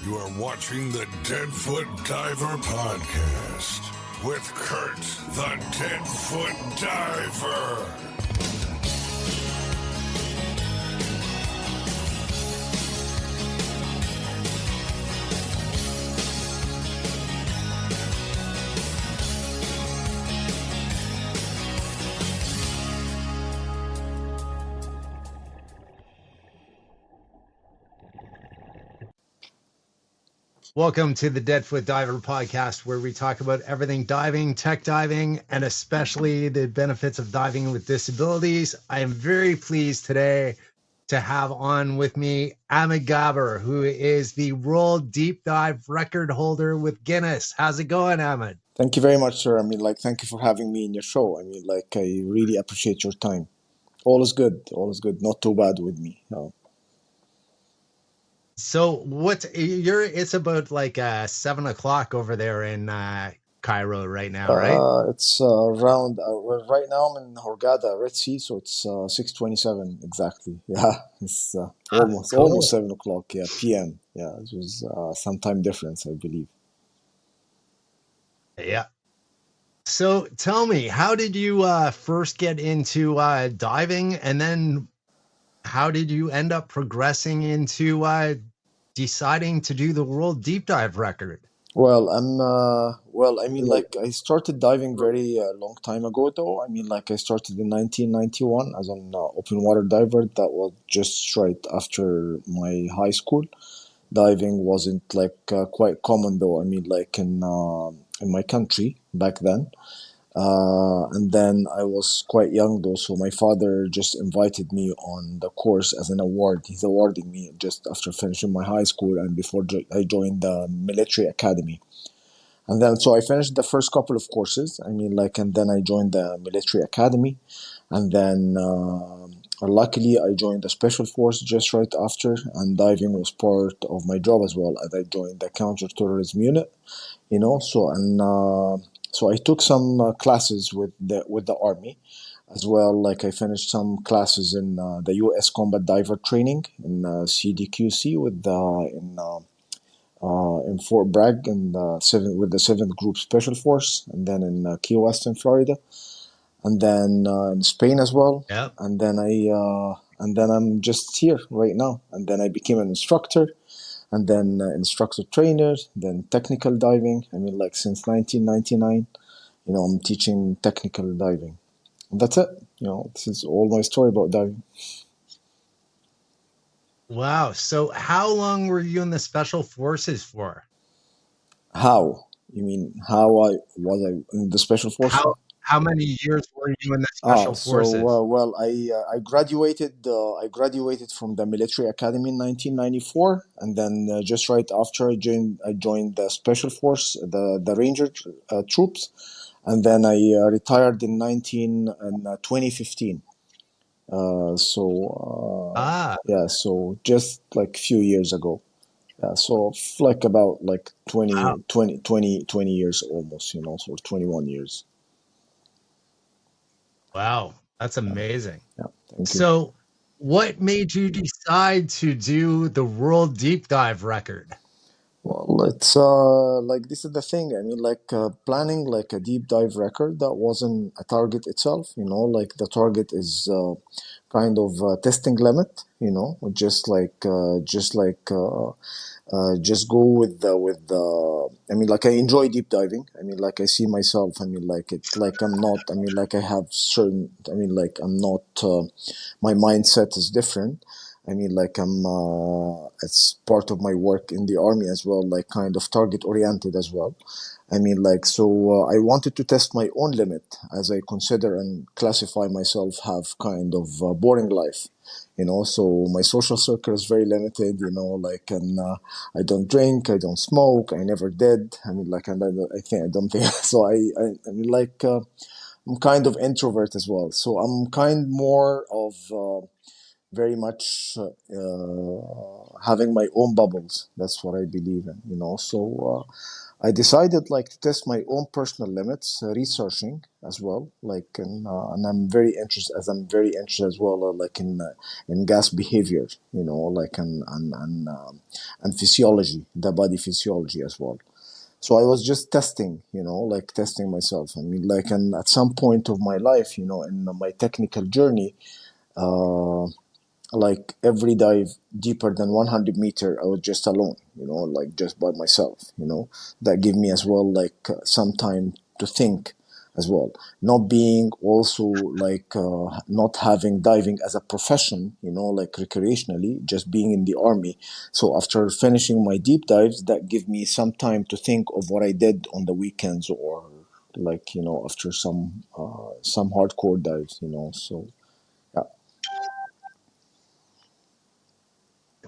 You are watching the Deadfoot Diver Podcast with Curt, the Deadfoot Diver. Welcome to the Deadfoot Diver Podcast, where we talk about everything diving, tech diving, and especially the benefits of diving with disabilities. I am very pleased today to have on with me Ahmed Gabr, who is the world deep dive record holder with Guinness. How's it going, Ahmed? Thank you very much, sir. Thank you for having me in your show. I really appreciate your time. All is good. All is good. Not too bad with me. No. So it's about like 7 o'clock over there in Cairo right now, right? It's around. Right now I'm in Hurghada, Red Sea, so it's 6:27 exactly. Yeah, it's almost Cool. almost 7 o'clock. Yeah, p.m. Yeah, it was some time difference, I believe. Yeah. So tell me, how did you first get into diving, and then how did you end up progressing into deciding to do the world deep dive record? Well, I started diving very long time ago, though. I started in 1991 as an open water diver. That was just right after my high school. Diving wasn't quite common, though. In my country back then. And then I was quite young, though, so my father just invited me on the course as an award. He's awarding me just after finishing my high school and before I joined the military academy. And then, so I finished the first couple of courses. And then I joined the military academy. And then, luckily, I joined the special force just right after. And diving was part of my job as well. And I joined the counterterrorism unit, So I took some classes with the army as well. Like I finished some classes in the U.S. Combat Diver Training in CDQC in Fort Bragg and with the 7th Group Special Force, and then in Key West in Florida, and then in Spain as well. Yep. And then I'm just here right now. And then I became an instructor, and then instructor trainer, then technical diving. Since 1999, I'm teaching technical diving. And that's it. This is all my story about diving. Wow. So how long were you in the special forces for? How? You mean how I in the special forces? How many years were you in the special forces? I graduated. I graduated from the military academy in 1994, and then just right after I joined the special force, the Ranger troops, and then I retired in 2015. So just like a few years ago. Yeah, so like about 20 years almost, so 21 years. Wow, that's amazing. Yeah, thank you. So what made you decide to do the world deep dive record? Well, it's this is the thing. Planning like a deep dive record, that wasn't a target itself. The target is kind of testing limit. Just go with the. I enjoy deep diving. I see myself. I'm not. I have certain. I'm not. My mindset is different. It's part of my work in the army as well, kind of target oriented as well. I wanted to test my own limit, as I consider and classify myself have kind of a boring life, so my social circle is very limited, and I don't drink, I don't smoke, I never did. And I don't think so. I'm kind of introvert as well. So I'm kind more of, very much having my own bubbles. That's what I believe in, you know. So I decided like to test my own personal limits, researching as well, and I'm very interested, as well, in gas behavior, you know, like and physiology, the body physiology as well. So I was just testing, you know, like testing myself. I mean, like, and at some point of my life, you know, in my technical journey, uh, like every dive deeper than 100 meter, I was just alone, you know, like just by myself, you know. That gave me as well like some time to think as well, not being also like not having diving as a profession, you know, like recreationally, just being in the army. So after finishing my deep dives, that gave me some time to think of what I did on the weekends, or like, you know, after some hardcore dives, you know. So yeah.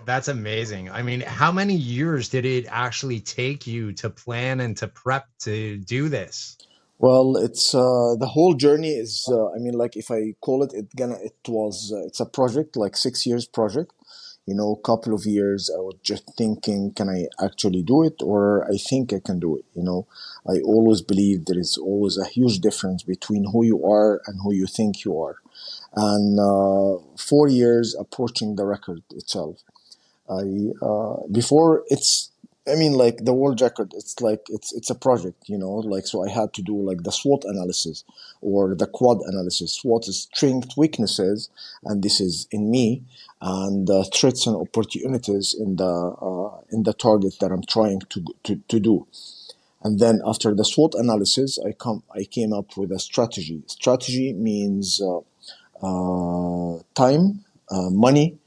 That's amazing. I mean, how many years did it actually take you to plan and to prep to do this? Well, it's the whole journey is. I mean, like if I call it, it's a project, like 6 years project. You know, couple of years. I was just thinking, can I actually do it, or I think I can do it. You know, I always believe there is always a huge difference between who you are and who you think you are. And 4 years approaching the record itself. I before it's I mean like the world record, it's like it's a project, you know, like so I had to do like the SWOT analysis or the quad analysis. SWOT is strength, weaknesses, and this is in me, and threats and opportunities in the target that I'm trying to do. And then after the SWOT analysis, I came up with a strategy. Strategy means time, money,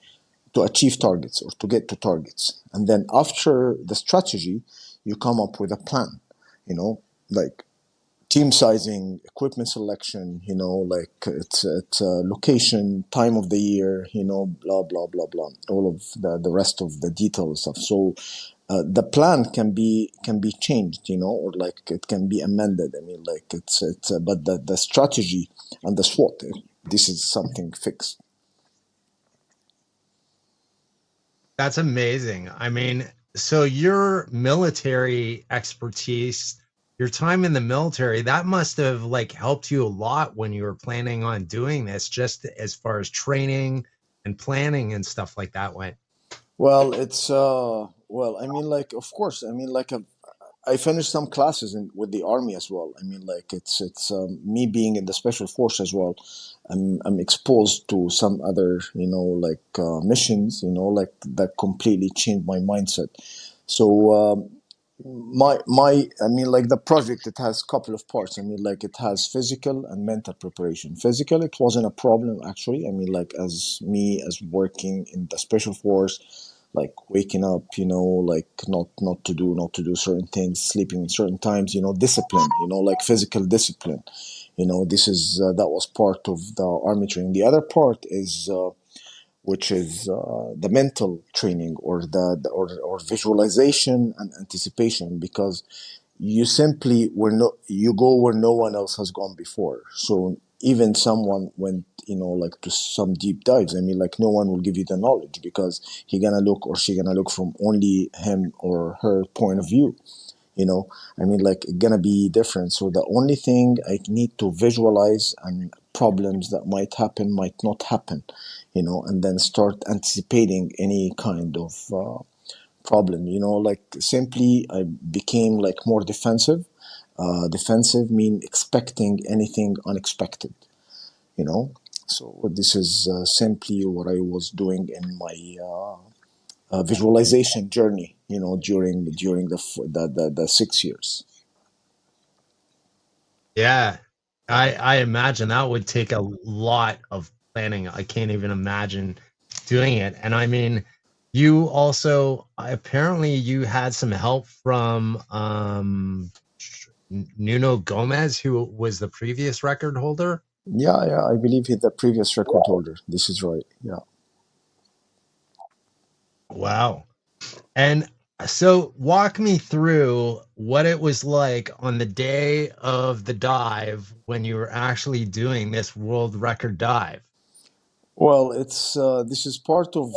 to achieve targets or to get to targets. And then after the strategy, you come up with a plan, you know, like team sizing, equipment selection, you know, like it's location, time of the year, you know, blah, blah, blah, blah, all of the rest of the detailed stuff. So the plan can be changed, you know, or like it can be amended. I mean, like but the strategy and the SWOT, this is something fixed. That's amazing. I mean, so your military expertise, your time in the military, that must have like helped you a lot when you were planning on doing this, just as far as training and planning and stuff like that went. Well, I mean, like, of course, I mean, like, I finished some classes with the army as well. I mean, like, it's me being in the special force as well. I'm exposed to some other, you know, like missions, you know, like that completely changed my mindset. So I mean, like the project, it has a couple of parts. I mean, like it has physical and mental preparation. Physical, it wasn't a problem actually. I mean, like as working in the special force, like waking up, you know, like not to do certain things, sleeping at certain times, you know, discipline, you know, like physical discipline. You know, this is that was part of the army training. The other part is which is the mental training, or or visualization and anticipation, because you simply you go where no one else has gone before. So even someone went, you know, like to some deep dives, I mean, like no one will give you the knowledge, because he gonna look or she gonna look from only him or her point of view, you know. I mean, like it's gonna be different. So the only thing I need to visualize, and problems that might happen might not happen, you know, and then start anticipating any kind of problem, you know, like simply I became like more defensive. Defensive mean expecting anything unexpected, you know. So this is simply what I was doing in my visualization journey, you know, during the 6 years. Yeah. I imagine that would take a lot of planning. I can't even imagine doing it. And I mean, you also apparently you had some help from Nuno Gomez, who was the previous record holder. Yeah, yeah, I believe he's the previous record holder. This is right. Yeah. Wow. And so walk me through what it was like on the day of the dive when you were actually doing this world record dive. Well, it's this is part of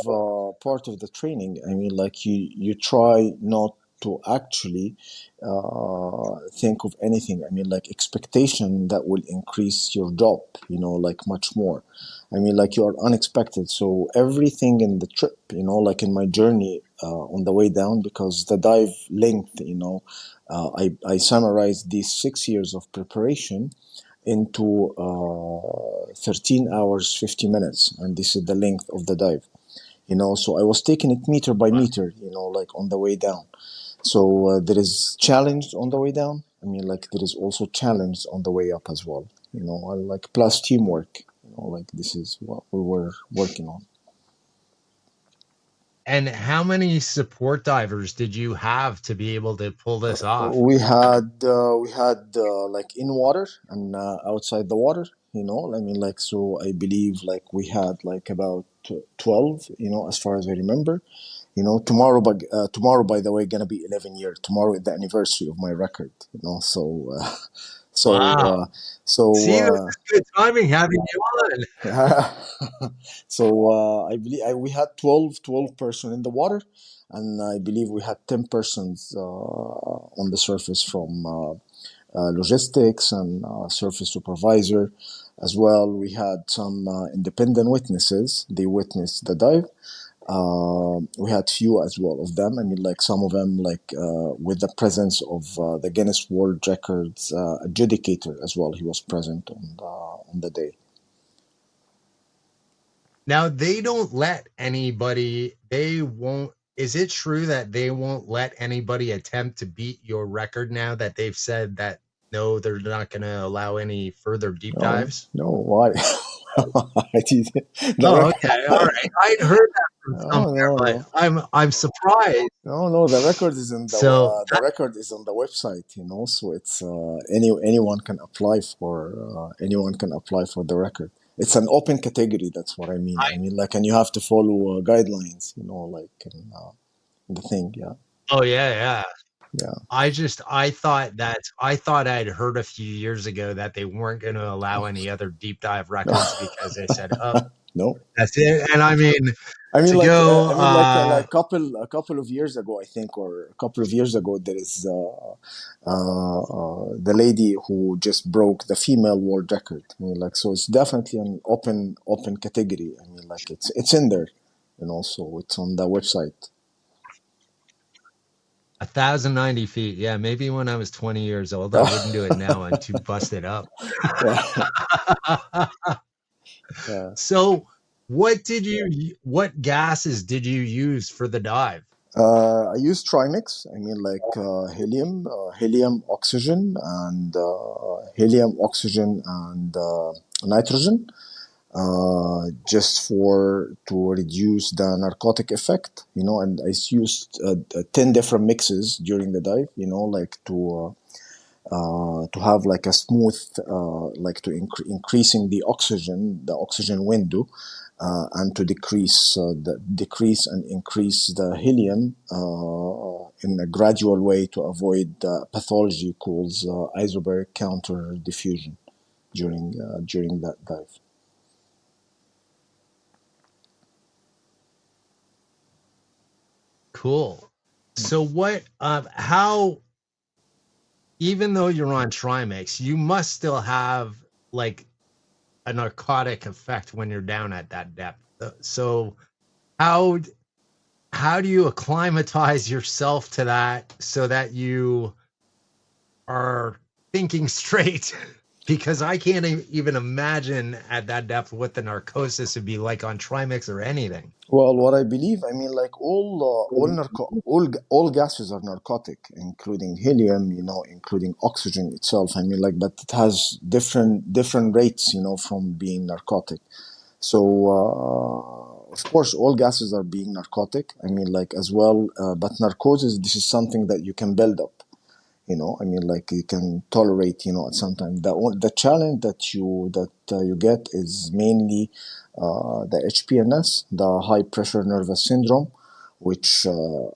the training. I mean, like you try not to actually think of anything. I mean, like expectation that will increase your job. Like much more. I mean, like you are unexpected. So everything in the trip, like in my journey on the way down, because the dive length, I summarized these 6 years of preparation into 13 hours 50 minutes, and this is the length of the dive. So I was taking it meter by meter, like on the way down. So there is challenge on the way down. I mean, like there is also challenge on the way up as well. Like plus teamwork. Like this is what we were working on. And how many support divers did you have to be able to pull this off? We had like in water and outside the water. I mean, like, so I believe like we had like about 12. As far as I remember. Tomorrow, by the way, gonna be 11 years. Tomorrow is the anniversary of my record. So so Wow. so See, this is good timing having you on. so I believe we had 12 person in the water, and I believe we had 10 persons on the surface from logistics and surface supervisor as well. We had some independent witnesses. They witnessed the dive. We had few as well of them. I mean, like some of them, like with the presence of the Guinness World Records adjudicator as well. He was present on the day. Now, they don't let anybody, they won't, is it true that they won't let anybody attempt to beat your record now that they've said that no, they're not going to allow any further deep No, dives? no, why? I did the Oh, rec- okay. All right. I'd heard that from no, somewhere, no, but no. I'm surprised. No. The record is in So the record is on the website. So it's anyone can apply for the record. It's an open category. That's what I mean. I I mean, like, and you have to follow guidelines. Like the thing. Yeah, oh yeah. yeah. I thought I'd heard a few years ago that they weren't going to allow any other deep dive records because they said, "Oh, No. that's it." And I mean, I mean, to like, go, like a couple of years ago, I think, or a couple of years ago, there is the lady who just broke the female world record. I mean, like, so it's definitely an open category. I mean, like, it's in there, so it's on the website. 1,090 feet. Yeah, maybe when I was 20 years old, I wouldn't do it now. I'm too busted up. Yeah, yeah. So, what gases did you use for the dive? I use trimix. I mean, like helium, oxygen, and nitrogen. Just for to reduce the narcotic effect, and I used 10 different mixes during the dive, like to have like a smooth, like to increasing the oxygen window, and to decrease and increase the helium in a gradual way to avoid pathology called isobaric counter diffusion during that dive. Cool. So how, even though you're on Trimix, you must still have like a narcotic effect when you're down at that depth. So how how do you acclimatize yourself to that so that you are thinking straight? Because I can't even imagine at that depth what the narcosis would be like on Trimix or anything. Well, what I believe, I mean, like all gases are narcotic, including helium, including oxygen itself. I mean, like, but it has different rates, from being narcotic. So, of course, all gases are being narcotic. I mean, like, as well, but narcosis, this is something that you can build up. I mean, like, you can tolerate, at some time. The challenge that you get is mainly the HPNS, the high pressure nervous syndrome, which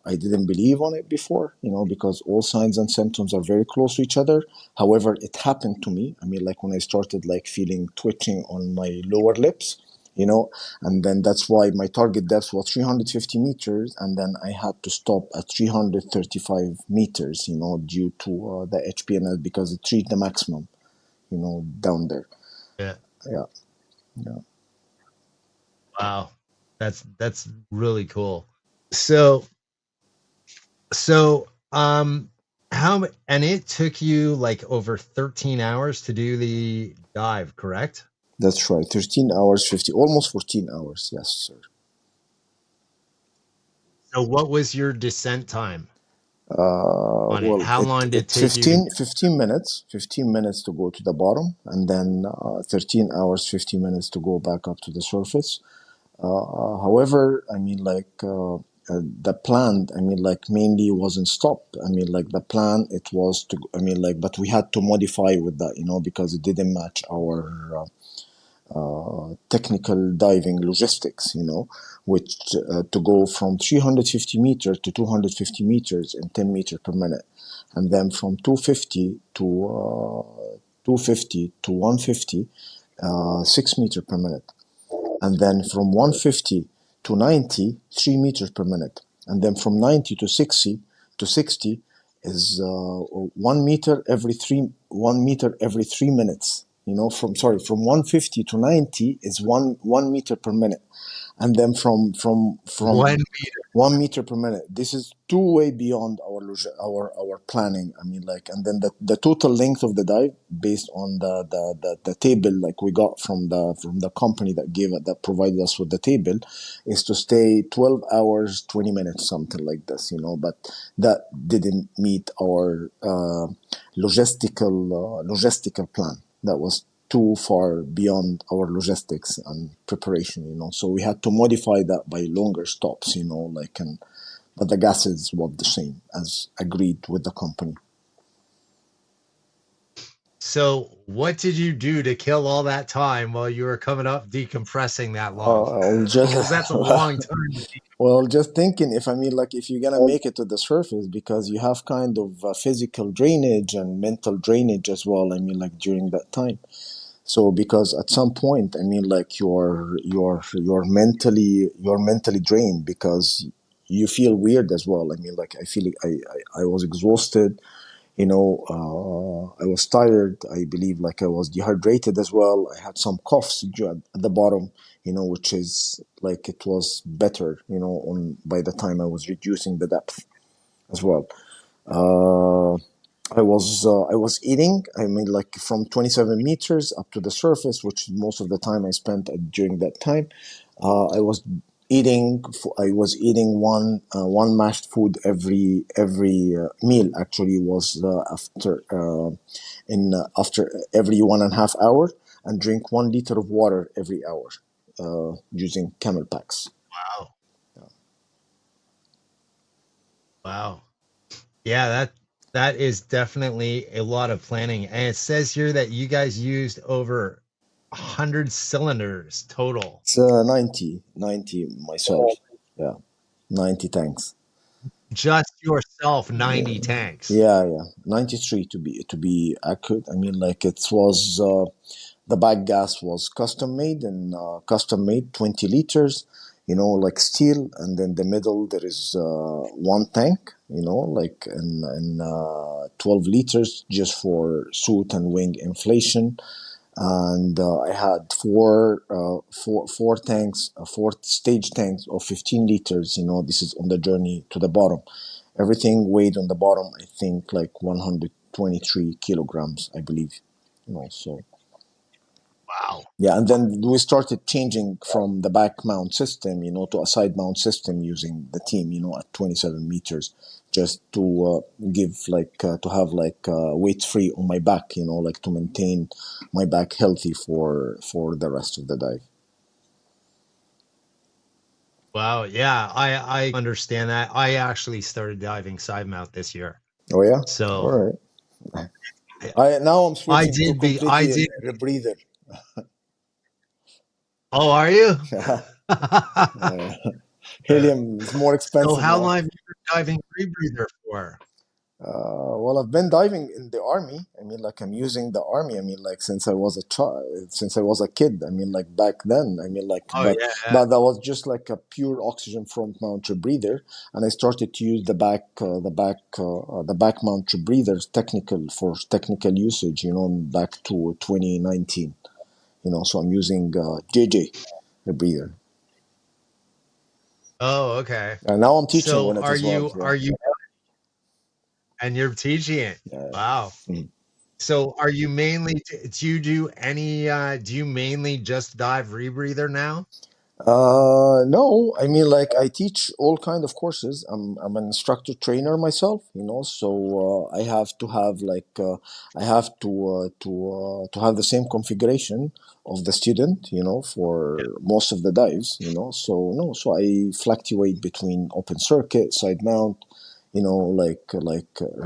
I didn't believe on it before, because all signs and symptoms are very close to each other. However, it happened to me. I mean, like, when I started like feeling twitching on my lower lips, you know, and then that's why my target depth was 350 meters, and then I had to stop at 335 meters, you know, due to the HPNL because it reached the maximum, you know, down there. Yeah. Yeah, yeah. Wow. That's really cool. So so and it took you like over 13 hours to do the dive, correct? That's right. 13 hours, 50, almost 14 hours. Yes, sir. So what was your descent time on it? Well, How it, long did it it take you to 15 minutes, 15 minutes to go to the bottom, and then 13 hours, 50 minutes to go back up to the surface. However, I mean, the plan, I mean, like mainly wasn't stop. I mean, like the plan, it was to, I mean, like, but we had to modify with that, you know, because it didn't match our technical diving logistics, you know, which to go from 350 meters to 250 meters in 10 meters per minute, and then from 250 to 150, 6 meters per minute, and then from 150 to 90, 3 meters per minute, and then from 90 to 60 is 1 meter every 3 minutes. You know, from 150 to 90 is one meter per minute, and then from 1 meter? 1 meter per minute. This is two way beyond our planning. I mean, like, and then the total length of the dive based on the table like we got from the company that provided us with the table is to stay 12 hours 20 minutes, something like this, you know. But that didn't meet our logistical plan. That was too far beyond our logistics and preparation, you know. So we had to modify that by longer stops, you know, like, and but the gases were the same as agreed with the company. So what did you do to kill all that time while you were coming up decompressing that long? I'll just Because that's a long time to well, just thinking if I mean like if you're gonna make it to the surface because you have kind of physical drainage and mental drainage as well. I mean like during that time. So because at some point, I mean, like you're mentally drained because you feel weird as well. I mean, like I feel like I was exhausted. You know, I was tired. I believe like I was dehydrated as well. I had some coughs at the bottom. You know, which is like it was better. You know, on by the time I was reducing the depth as well. Uh, I was eating. I mean, like from 27 meters up to the surface, which most of the time I spent during that time. I was eating. I was eating one mashed food every meal. Actually, was after every 1.5 hour, and drink 1 liter of water every hour, using camel packs. wow. Wow. Yeah, that is definitely a lot of planning. And it says here that you guys used over 100 cylinders total. It's 90 myself. Yeah, 90 tanks. Just yourself, Yeah, 90 tanks. yeah. 93 to be accurate. I mean, like it was the bag gas was custom made and custom made 20 liters, you know, like steel, and then the middle there is one tank, you know, like and 12 liters just for suit and wing inflation, and I had four tanks, four stage tanks of 15 liters. You know, this is on the journey to the bottom. Everything weighed on the bottom, I think, like 123 kilograms, I believe. You know, so Wow. yeah, and then we started changing from the back mount system, you know, to a side mount system using the team, you know, at 27 meters, just to to have like weight free on my back, you know, like to maintain my back healthy for the rest of the dive. Wow. Yeah, I understand that. I actually started diving side mount this year. Oh yeah, all So right. I now I'm I switching to did be I completely did. rebreather. Oh, are you? Yeah. Helium is more So expensive how now. long have you been diving rebreather for? Well, I've been diving in the army. I mean, like I'm using the army. I mean, like since I was a child, since I was a kid. I mean, like back then. I mean, like Oh yeah, yeah. but that was just like a pure oxygen front mount rebreather, and I started to use the back mount rebreathers technical for technical usage. You know, back to 2019. You know, so I'm using JJ rebreather, Oh, okay. and now I'm teaching So on it as well. Yeah, are you and you're teaching it? yeah. Wow. Mhm. So are you mainly do you do any do you mainly just dive rebreather now? No, I mean, like I teach all kind of courses. I'm an instructor trainer myself, you know, so I have to have I have to have the same configuration of the student, you know, for most of the dives, you know. So no, so I fluctuate between open circuit, side mount, you know,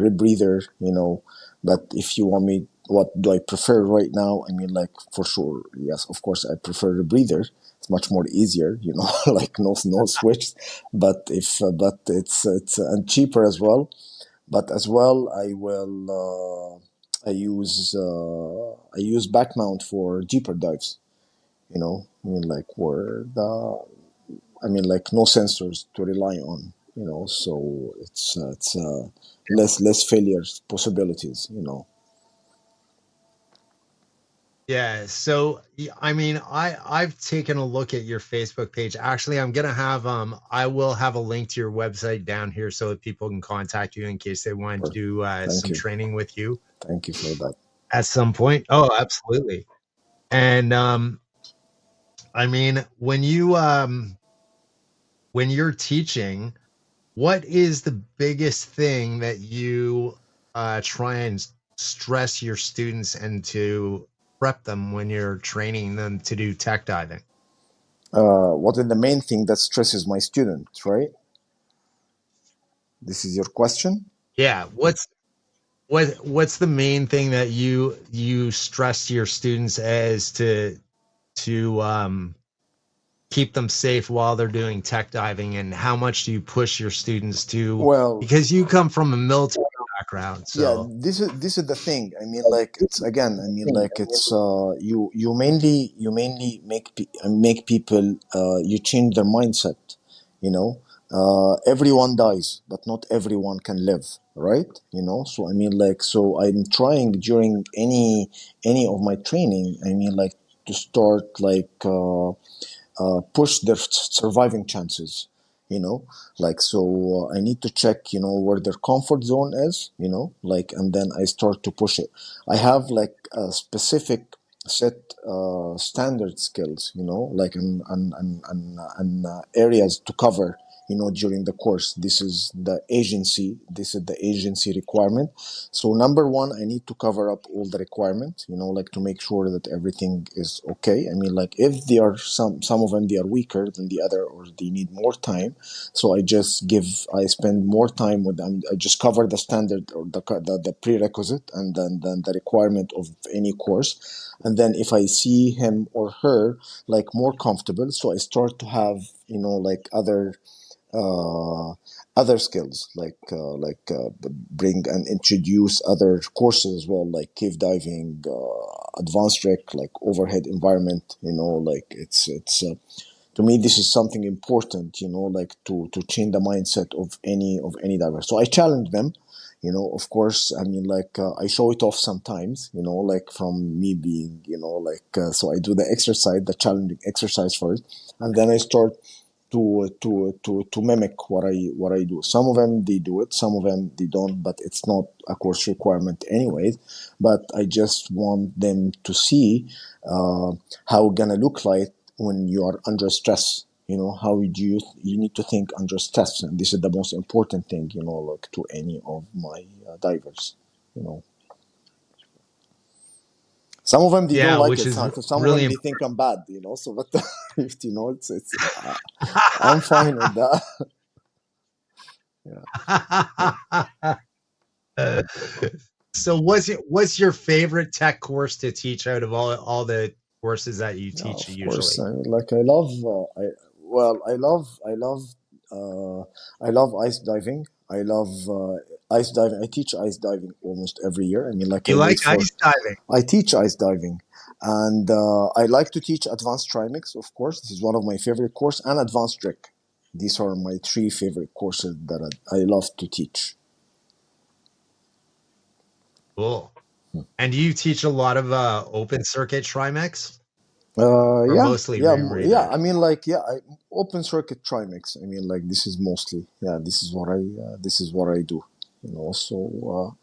rebreather, you know. But if you want me, what do I prefer right now? I mean, like for sure, yes, of course, I prefer rebreather. It's much more easier, you know, like no switch. But if but it's and cheaper as well. But as well, I use back mount for deeper dives. You know, I mean like where the I mean like no sensors to rely on. You know, so it's less failures possibilities. You know. Yeah, so I mean, I've taken a look at your Facebook page. Actually, I'm gonna have I will have a link to your website down here so that people can contact you in case they want to Or, do thank some you, training with you thank you for that. at some point. Oh, absolutely. And I mean, when you're teaching, what is the biggest thing that you try and stress your students and to prep them when you're training them to do tech diving? What is the main thing that stresses my students, right? This is your question? Yeah, what's the main thing that you stress to your students as to keep them safe while they're doing tech diving, and how much do you push your students to, Well, because you come from a military background, yeah, so this is the thing. I mean, like it's again. I mean, like it's you mainly make people you change their mindset. You know, everyone dies, but not everyone can live, right? You know, so I mean, like so I'm trying during any of my training. I mean, like to start push their surviving chances, you know, like so I need to check, you know, where their comfort zone is, you know, like and then I start to push it. I have like a specific set standard skills, you know, like and areas to cover, you know, during the course. This is the agency requirement. So number one, I need to cover up all the requirements, you know, like to make sure that everything is okay. I mean, like if they are some of them they are weaker than the other or they need more time, so I spend more time with them. I just cover the standard or the prerequisite and then the requirement of any course. And then if I see him or her like more comfortable, so I start to have, you know, like uh, other skills bring and introduce other courses as well, like cave diving, advanced rec, like overhead environment, you know, like it's to me this is something important, you know, like to change the mindset of any diver. So I challenge them, you know, of course. I mean, like I show it off sometimes, you know, like from me being, you know, like so I do the exercise, the challenging exercise first, and then I start to mimic what I do. Some of them they do it, some of them they don't, but it's not a course requirement anyways. But I just want them to see how it gonna look like when you are under stress. You know, how do you need to think under stress, and this is the most important thing, you know, like to any of my divers. You know, some of them they don't yeah, like which it. is Some of really them they think I'm bad. You know, so but if you know, I'm fine with that. Yeah. So what's your favorite tech course to teach out of all the courses that you Yeah, teach of course. usually? I mean, like I love, I well, I love Uh, I love ice diving. I love ice diving. I teach ice diving almost every year. I mean, like I You wait like for. ice diving? I teach ice diving, and I like to teach advanced trimix. Of course, this is one of my favorite course, and advanced trick. These are my three favorite courses that I love to teach. Cool. And do you teach a lot of open circuit trimix or Yeah, mostly yeah, yeah. rebreathers? I mean, like, yeah, open circuit trimix. I mean, like, this is mostly, yeah, this is what I do. You know, so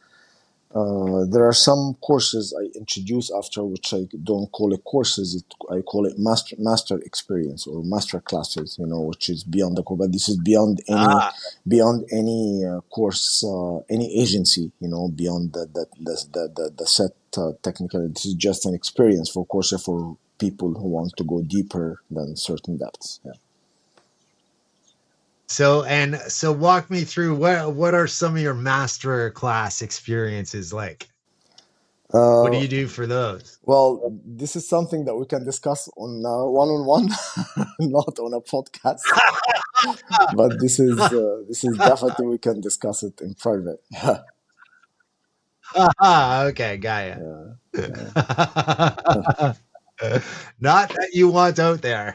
there are some courses I introduce after, which I don't call it courses. I call it master experience or master classes. You know, which is beyond the course. But this is Ah, beyond any course, any agency. You know, beyond the set technical. This is just an experience for courses for people who want to go deeper than certain depths. Yeah. so walk me through what are some of your master class experiences like? What do Uh, you do for those? well, this is something that we can discuss on one-on-one, not on a podcast. But this is definitely we can discuss it in private. Yeah, Okay, got ya. yeah, Not that you want out there.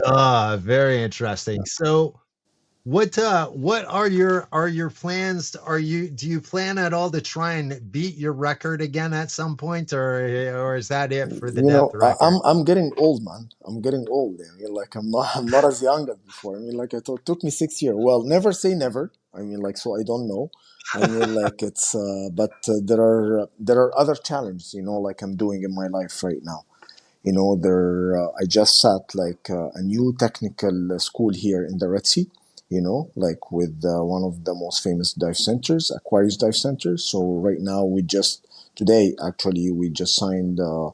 yeah. Very interesting. So what are your plans? Do you plan at all to try and beat your record again at some point, or is that it for the You depth know, record? I'm getting old, man. I'm getting old. I mean, like I'm not as young as before. I mean, like it took me 6 years. Well, never say never. I mean, like so I don't know. I mean, like it's but there are other challenges. You know, like I'm doing in my life right now. You know, I just sat like a new technical school here in the Red Sea. You know, like with one of the most famous dive centers, Aquarius Dive Center. So right now we just today actually we just signed a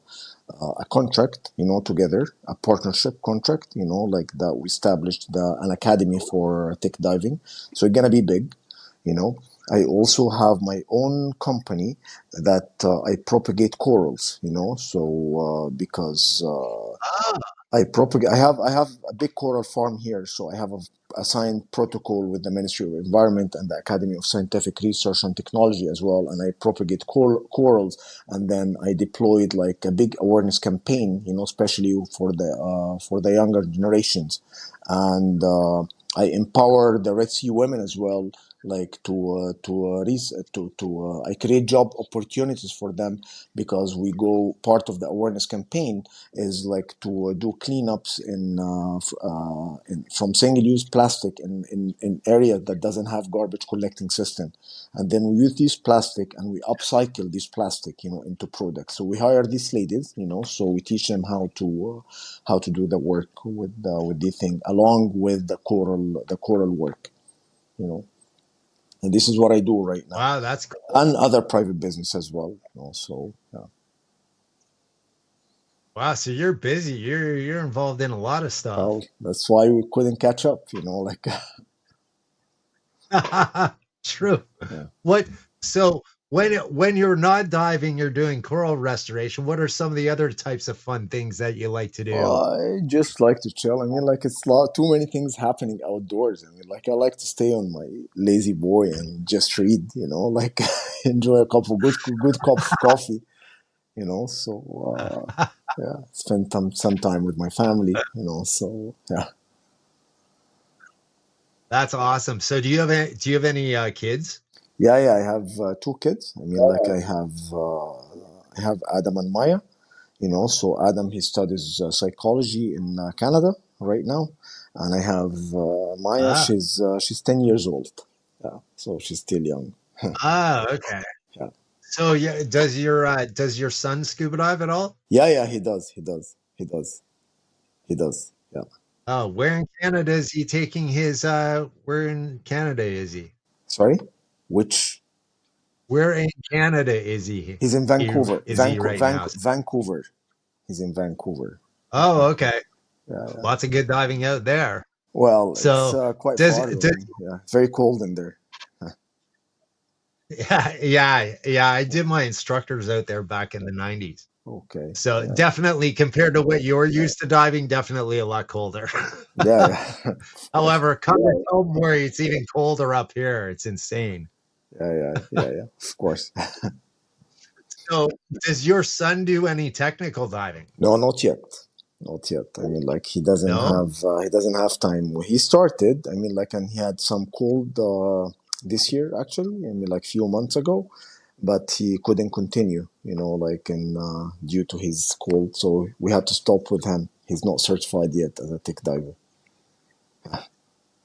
contract. You know, together a partnership contract. You know, like that we established an academy for tech diving. So it's gonna be big. You know, I also have my own company that I propagate corals. You know, so because Ah, I have a big coral farm here, so I have a signed protocol with the Ministry of Environment and the Academy of Scientific Research and Technology as well, and I propagate corals, and then I deployed like a big awareness campaign, you know, especially for the younger generations, and I empower the Red Sea women as well, like I create job opportunities for them because we go part of the awareness campaign is like to do cleanups from single-use plastic in area that doesn't have garbage collecting system, and then we use this plastic and we upcycle this plastic, you know, into products. So we hire these ladies, you know, so we teach them how to do the work with the thing along with the coral work, you know, and this is what I do right now, wow, that's cool. and other private business as well, you know, so yeah. Wow, so you're busy. You're involved in a lot of Well, stuff. that's why we couldn't catch up, you know, like True. yeah. What so when you're not diving, you're doing coral restoration. What are some of the other types of fun things that you like to do? I just like to chill. I mean, like it's too many things happening outdoors. I mean, like I like to stay on my lazy boy and just read. You know, like enjoy a cup of good cup of coffee. You know, so yeah, spend some time with my family. You know, so yeah, That's awesome. So do you have any kids? yeah. I have two kids. I mean, like I have Adam and Maya. You know, so Adam he studies psychology in Canada right now, and I have Maya. Ah, She's 10 years old. Yeah, so she's still young. okay. Yeah, So yeah, does your son scuba dive at all? yeah. He does. Yeah. Oh, where in Canada is he taking his where in Canada is he? Sorry, which Where in Canada is he? he's in He Vancouver, is he right now? Vancouver. He's in Vancouver. Oh, okay. Yeah. Lots of good diving out there. Well, it's So quite does far does though. Yeah, very cold in there. yeah, yeah, yeah. I did my instructors out there back in the 90s. Okay. So Yeah. definitely compared to what you're used to diving, definitely a lot colder. Yeah. Yeah. Of course. However, coming home where it's even colder up here, it's insane. Yeah. Yeah. Yeah. Yeah. Of course. So does your son do any technical diving? No, not yet. Not yet. I mean, like No? he doesn't have time. He started. I mean, like, and he had some cold this year actually. I mean, like few months ago, but he couldn't continue. You know, like in due to his cold, so we had to stop with him. He's not certified yet as a tech diver.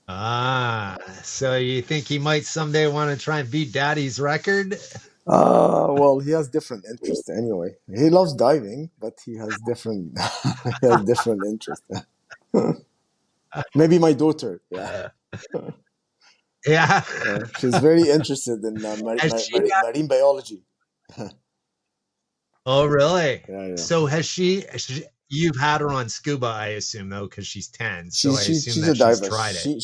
Ah, so you think he might someday want to try and beat daddy's record? Well, he has different interests anyway. He loves diving, but he has different he has different interests. Maybe my daughter, yeah. Yeah. She's very interested in Has she marine biology. Oh, really? Yeah, yeah. So you've had her on scuba, I assume, though, because she's 10. So I assume She's a that she's diver. tried it.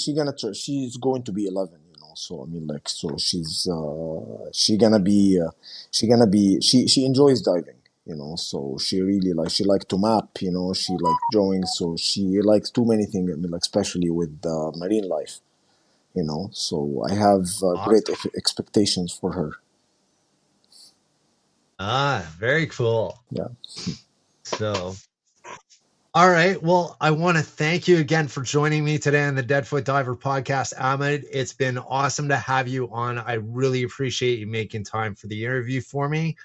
She's going to be 11. You know, so I mean, like, so she gonna be she enjoys diving. You know, so she really she like to map. You know, she like drawing. So she likes too many things. I mean, like especially with marine life. You know, so I have great Awesome. expectations for her. Ah, very cool. Yeah. So, all right. Well, I want to thank you again for joining me today on the Deadfoot Diver podcast, Ahmed. It's been awesome to have you on. I really appreciate you making time for the interview for me.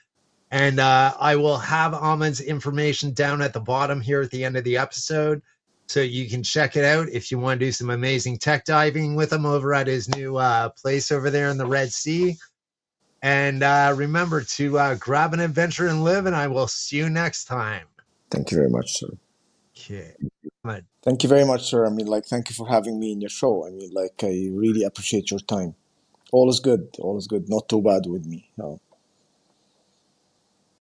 And I will have Ahmed's information down at the bottom here at the end of the episode. So you can check it out if you want to do some amazing tech diving with him over at his new place over there in the Red Sea. And remember to grab an adventure and live. And I will see you next time. Thank you very much, sir. Okay. Thank you very much, sir. I mean, like, thank you for having me in your show. I mean, like, I really appreciate your time. All is good. All is good. Not too bad with me.